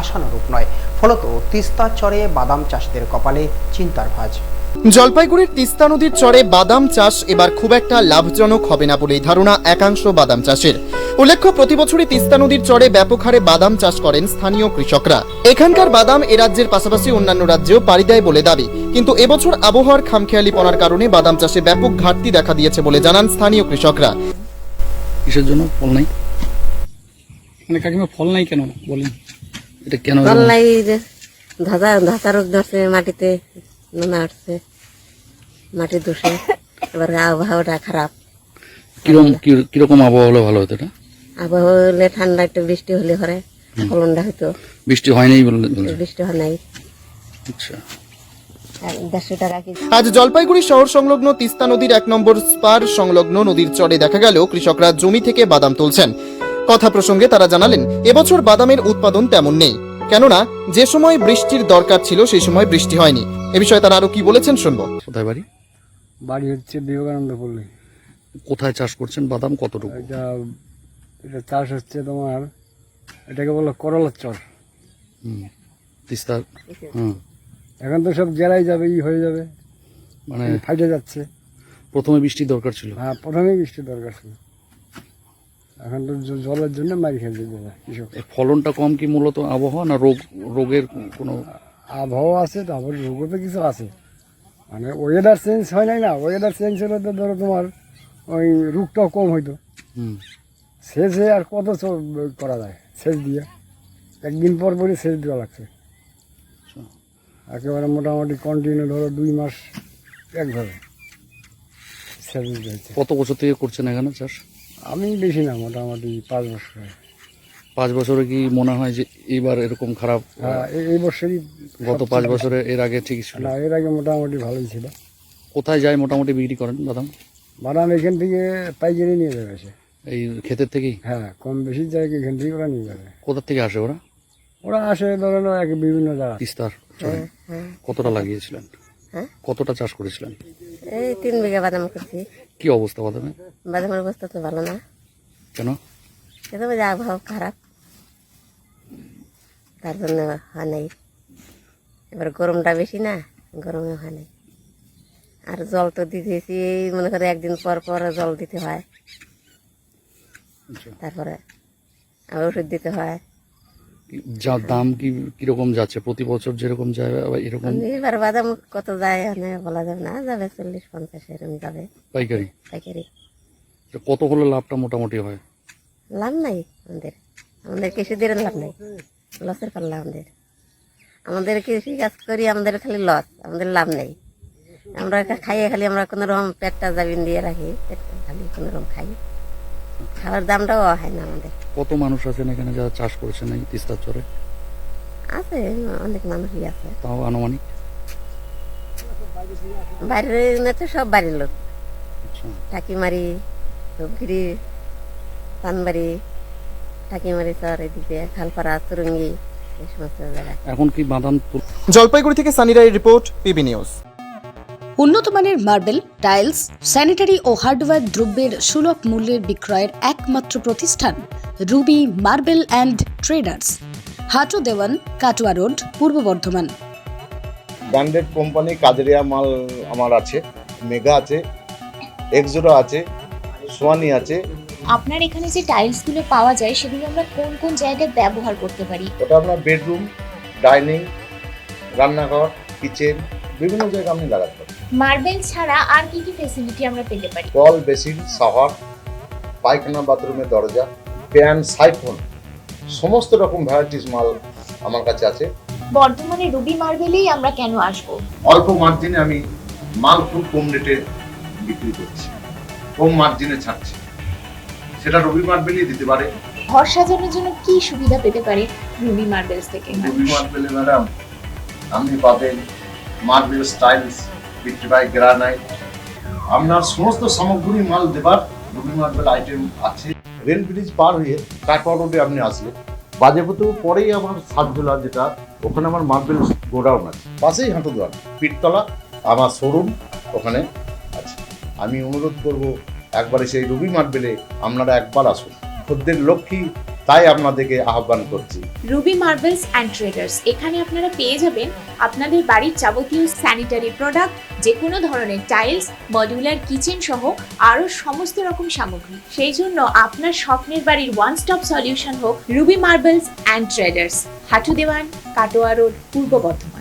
আশানুরূপ নয়। ফলত তিস্তা চরে বাদাম চাষিদের কপালে চিন্তার ভাঁজ। জলপাইগুড়ির তিস্তা নদীর চরে বাদাম চাষ এবার খুব একটা লাভজনক হবে না বলেই ধারণা একাংশ বাদাম চাষের। উল্লেখ্য, প্রতিবছরই তিস্তা নদীর চরে ব্যাপক হারে বাদাম চাষ করেন স্থানীয় কৃষকরা। এখানকার বাদাম এ রাজ্যের পাশাপাশি অন্যান্য রাজ্যেও পাড়ি দেয় বলে দাবি। কিন্তু এবছর আবহাওয়ার খামখেয়ালিপনার কারণে বাদাম চাষে ব্যাপক ঘাটতি দেখা দিয়েছে বলে জানান স্থানীয় কৃষকরা। কিসের জন্য ফল নাই? মানে কাকিমা ফল নাই কেন বলেন, এটা কেন? ফল নাই যে ধাতা রোগ ধরছে, মাটিতে নোনা উঠছে, মাটি দূষে, এবার আবহাওয়াটা খারাপ। কিরকম আবহাওয়া হলে ভালো হতো? এটা আবহাওয়া হলে ঠান্ডা, একটু বৃষ্টি হলে ঘরে ফলনটা হইতো। বৃষ্টি হয় নাই বললেন? বৃষ্টি হয় নাই। আচ্ছা, 150 টাকা কেজি। আজ জলপাইগুড়ি শহর সংলগ্ন তিস্তা নদীর 1 নম্বর স্পার সংলগ্ন নদীর চরে দেখা গেল কৃষকরা জমি থেকে বাদাম তুলছেন। কথা প্রসঙ্গে তারা জানালেন, এবছর বাদামের উৎপাদন তেমন নেই, কেননা যে সময় বৃষ্টির দরকার ছিল সেই সময় বৃষ্টি হয়নি। এ বিষয়ে তারা আরো কি বলেছেন শুনবো। কোথায় বাড়ি? বাড়ি হচ্ছে বিবেকানন্দ পল্লী। কোথায় চাষ করছেন বাদাম? কতটুকু? এটা চাষ হচ্ছে তোমার, এটাকে বলো করলার চর। তিস্তা। এখন তো সব জেলায় যাবে, হয়ে যাবে, মানে ফাইটে যাচ্ছে। প্রথমে বৃষ্টির দরকার ছিল। হ্যাঁ, প্রথমেই বৃষ্টির দরকার ছিল, এখন তো জলের জন্য মারি খেলছে কৃষক। এই ফলনটা কম কি মূলত আবহাওয়া না রোগের কোনো? আবহাওয়া আছে, তো আবার রোগও তো কিছু আছে। মানে ওয়েদার চেঞ্জ হয় নাই না, ওয়েদার চেঞ্জ হলে তো ধরো তোমার ওই রোগটাও কম হইতো। সেচে আর কত করা যায়, সেচ দিয়ে একদিন পর পরই সেচ দেওয়া লাগছে। একেবারে মোটামুটি কন্টিনিউ ধরো 2 মাস একভাবে সেচ দিতে হচ্ছে। কত বছর থেকে করছেন এখানে চাষ? আমি বেশি না, মোটামুটি 5 বছর। 5 বছরে কি মনে হয় যে এইবার এরকম খারাপ? হ্যাঁ, এই বছরই। গত 5 বছরে এর আগে ঠিক ছিল? না, এর আগে মোটামুটি ভালোই ছিল। কোথায় যায় মোটামুটি বিক্রি করেন বাদাম? বাদাম এখান থেকে পাইকারি নিয়ে যাবে সে। এই ক্ষেতের থেকেই? হ্যাঁ, কম বেশি জায়গা এখান থেকে ওরা নিয়ে যাবে। কোথা থেকে আসে ওরা? ওরা আসে ধরো বিভিন্ন জায়গা। তিস্তার চরে? কতটা লাগিয়েছিলেন? কতটা চাষ করেছিলেন? এই 3 বিঘা বাদাম করছি। কি অবস্থা বাদামে? বাদামের অবস্থা তো ভালো না। কেন? কিন্তু যে আবহাওয়া খারাপ, তার জন্য হয় নাই। এবার গরমটা বেশি না, গরমে হয় নাই। আর জল তো দিতেছি, মনে করে একদিন পর পর জল দিতে হয়, তারপরে আবার ওষুধ দিতে হয়। যা দাম কিরকম যাচ্ছে? প্রতি বছর যেরকম যায় আবার এরকম? এবার বাদাম কত যায় বলা যাবে না, যাবে 40-50 এরকম যাবে পাইকারি? পাইকারি। কত হলে লাভটা মোটামুটি হয়? লাভ নাই আমাদের কৃষিদের লাভ নাই, লসের পাল্লা আমাদের। আমাদের কৃষি কাজ করি, আমাদের খালি লস, আমাদের লাভ নেই। আমরা খাইয়ে খালি আমরা কোনো রকম পেটটা জাবিন দিয়ে রাখি, পেটটা খালি কোনো রকম খাই, খাওয়ার দামটাও হয় না আমাদের। কত মানুষ আছেন এখানে যারা চাষ করেছেন এই তিস্তার চরে? আছে, অনেক মানুষই আছে। তাও আনুমানিক? বাইরের না তো সব বাড়ির লোক, আচ্ছা। টাকিমারি, ধূপগিরি, পানবাড়ি, টাকিমারি চর, এদিকে খালপাড়া, চুরুঙ্গি, এই সমস্ত জায়গায়। এখন কি বাদাম জলপাইগুড়ি থেকে সানি রায়ের রিপোর্ট, পিবি নিউজ। উন্নত মানের মার্বেল, টাইলস, স্যানিটারি ও হার্ডওয়্যার দ্রব্যের সুলভ মূল্যের বিক্রয়ের একমাত্র প্রতিষ্ঠান Ruby marble and Traders, Hatu Dewan, Katwa road, Purba Bardhaman. Branded company Kajaria মাল আমার আছে, মেগা আছে, এক্সোরো আছে, সোয়ানি আছে। আপনার এখানে যে টাইলসগুলো পাওয়া যায় সেগুলো আমরা কোন কোন জায়গায় ব্যবহার করতে পারি? ওটা আপনার বেডরুম, ডাইনিং, রান্নাঘর, কিচেন, বিভিন্ন জায়গায় আপনি লাগাতে পারেন। মার্বেল ছাড়া আর কি কি ফ্যাসিলিটি আমরা পেতে পারি? কল, বেসিন, শাওয়ার, পায়খানা, বাথরুমের দরজা, প্যান, সাইফোন, সমস্ত রকম ভ্যারাইটিস মাল আমার কাছে আছে। বর্ধমানে রুবি মার্বেলেই আমরা কেন আসবো? অল্প মার্জিনে আমি মাল খুব কম রেটে বিক্রি করছি, কম মার্জিনে ছাড়ছি, সেটা রবি মার্বেলই দিতে পারে। ঘর সাজানোর জন্য কি সুবিধা পেতে পারি রুবি মার্বেলস থেকে? রবি মার্বেলে ম্যাডাম আপনি পাবেন মার্বেল স্টাইলস, ভিট্রিফাই, গ্রানাইট, আপনার সমস্ত সামগ্রী মাল দেবার রবি মার্বেল আইটেম আছে। রেল ব্রিজ পার হয়ে কাটোয়া রোডে আপনি আসলে বাজেপুর পরেই আমার সাতজোলা, যেটা ওখানে আমার মার্বেল গোডাউন আছে, পাশেই হাঁটুদোয়ান পীরতলা আমার শোরুম ওখানে আছে। আমি অনুরোধ করব একবারে সেই রবি মার্বেলে আপনারা একবার আসুন। খদ্দের লক্ষ্মী তাই আপনাদেরকে আহ্বান করছি। রুবি মার্বেলস অ্যান্ড ট্রেডার্স, এখানে আপনারা পেয়ে যাবেন আপনাদের বাড়ির যাবতীয় স্যানিটারি প্রোডাক্ট, যে কোনো ধরনের টাইলস, মডিউলার কিচেন সহ আরও সমস্ত রকম সামগ্রী। সেই জন্য আপনার স্বপ্নের বাড়ির ওয়ান স্টপ সলিউশন হোক Ruby Marbles and Traders, Hatu Dewan, Katwa road, Purba Bardhaman.